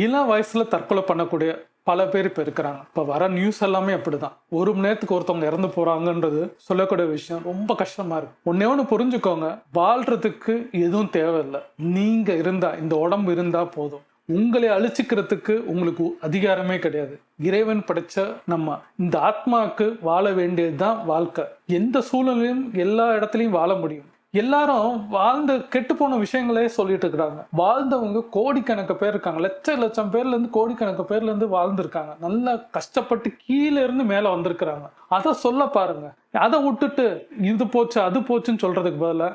இளம் வயசுல தற்கொலை பண்ணக்கூடிய பல பேர் இப்போ இருக்கிறாங்க. இப்போ வர நியூஸ் எல்லாமே அப்படிதான். 1 மணி நேரத்துக்கு ஒருத்தவங்க இறந்து போறாங்கன்றது சொல்லக்கூடிய விஷயம் ரொம்ப கஷ்டமா இருக்கு. ஒன்னே ஒன்று புரிஞ்சுக்கோங்க, வாழ்றதுக்கு எதுவும் தேவையில்லை. நீங்க இருந்தா, இந்த உடம்பு இருந்தா போதும். உங்களை அழிச்சிக்கிறதுக்கு உங்களுக்கு அதிகாரமே கிடையாது. இறைவன் படைச்ச நம்ம இந்த ஆத்மாவுக்கு வாழ வேண்டியதுதான் வாழ்க்கை. எந்த சூழ்நிலையும் எல்லா இடத்துலையும் வாழ முடியும். எல்லாரும் வாழ்ந்த கெட்டு போன விஷயங்களே சொல்லிட்டு இருக்கிறாங்க. வாழ்ந்தவங்க கோடிக்கணக்கு பேர் இருக்காங்க. லட்சம் பேர்ல இருந்து கோடிக்கணக்கு பேர்ல இருந்து வாழ்ந்திருக்காங்க. நல்லா கஷ்டப்பட்டு கீழே இருந்து மேல வந்திருக்கிறாங்க. அதை சொல்ல பாருங்க. அதை விட்டுட்டு இது போச்சு அது போச்சுன்னு சொல்றதுக்கு பதிலா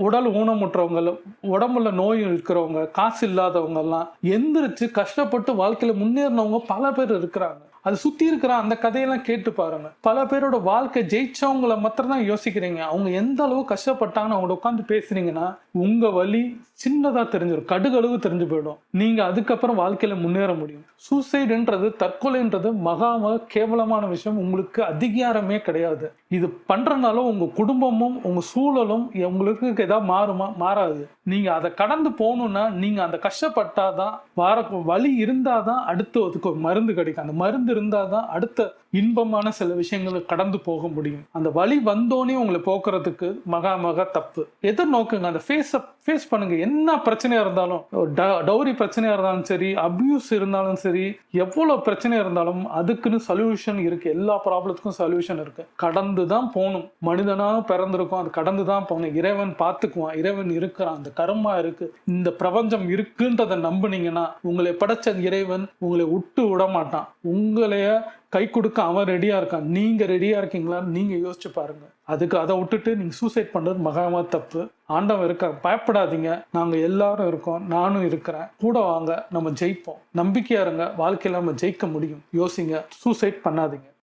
உடல் ஊனமுற்றவங்க, உடம்புல நோய் இருக்கிறவங்க, காசு இல்லாதவங்க எல்லாம் எந்திரிச்சு கஷ்டப்பட்டு வாழ்க்கையில முன்னேறினவங்க பல பேர் இருக்கிறாங்க. அது சுத்தி இருக்கிற அந்த கதையெல்லாம் கேட்டு பாருங்க. பல பேரோட வாழ்க்கை ஜெயிச்சவங்களை மாத்திரம் தான் யோசிக்கிறீங்க. அவங்க எந்த அளவு கஷ்டப்பட்டாங்கன்னு அவங்க உட்காந்து பேசுறீங்கன்னா உங்க வலி சின்னதா தெரிஞ்சிடும், கடுகளவு தெரிஞ்சு போயிடும். நீங்க அதுக்கப்புறம் வாழ்க்கையில முன்னேற முடியும். சூசைடுன்றது, தற்கொலைன்றது மகா கேவலமான விஷயம். உங்களுக்கு அதிகாரமே கிடையாது. இது பண்றதுனால உங்க குடும்பமும் உங்க சூழலும் உங்களுக்கு ஏதாவது மாறுமா? மாறாது. நீங்க அதை கடந்து போகணும்னா நீங்க அந்த கஷ்டப்பட்டாதான், வலி இருந்தாதான் அடுத்து அதுக்கு ஒரு மருந்து கிடைக்கும். அந்த மருந்து இருந்தாதான் அடுத்த இன்பமான சில விஷயங்களை கடந்து போக முடியும். அந்த வலி வந்தோனே உங்களை போக்குறதுக்கு மகா தப்பு. எதிர்நோக்குங்க, அந்த ஃபேஸ் பண்ணுங்க. என்ன பிரச்சனையா இருந்தாலும், டவுரி பிரச்சனையா இருந்தாலும் சரி, அபியூஸ் இருந்தாலும் சரி, எவ்வளவு பிரச்சனையா இருந்தாலும் அதுக்குன்னு சொல்யூஷன் இருக்கு. எல்லா ப்ராப்ளத்துக்கும் சொல்யூஷன் இருக்கு. கடந்து தான் போகணும். மனிதனாக பிறந்திருக்கும், அது கடந்து தான் போகணும். இறைவன் பார்த்துக்குவான். இறைவன் இருக்கிறான். அந்த கர்மா இருக்கு, இந்த பிரபஞ்சம் இருக்குன்றதை நம்புனீங்கன்னா உங்களை படைச்ச இறைவன் உங்களை விட்டு விட மாட்டான். உங்களைய கை கொடுக்க அவன் ரெடியா இருக்கான். நீங்க ரெடியா இருக்கீங்களான்னு நீங்க யோசிச்சு பாருங்க. அதுக்கு அதை விட்டுட்டு நீங்க சூசைட் பண்றது மகாமா தப்பு. ஆண்டவன் இருக்கான், பயப்படாதீங்க. நாங்க எல்லாரும் இருக்கோம், நானும் இருக்கிறேன். கூட வாங்க, நம்ம ஜெயிப்போம். நம்பிக்கையா இருங்க, வாழ்க்கையில நம்ம ஜெயிக்க முடியும். யோசிங்க, சூசைட் பண்ணாதீங்க.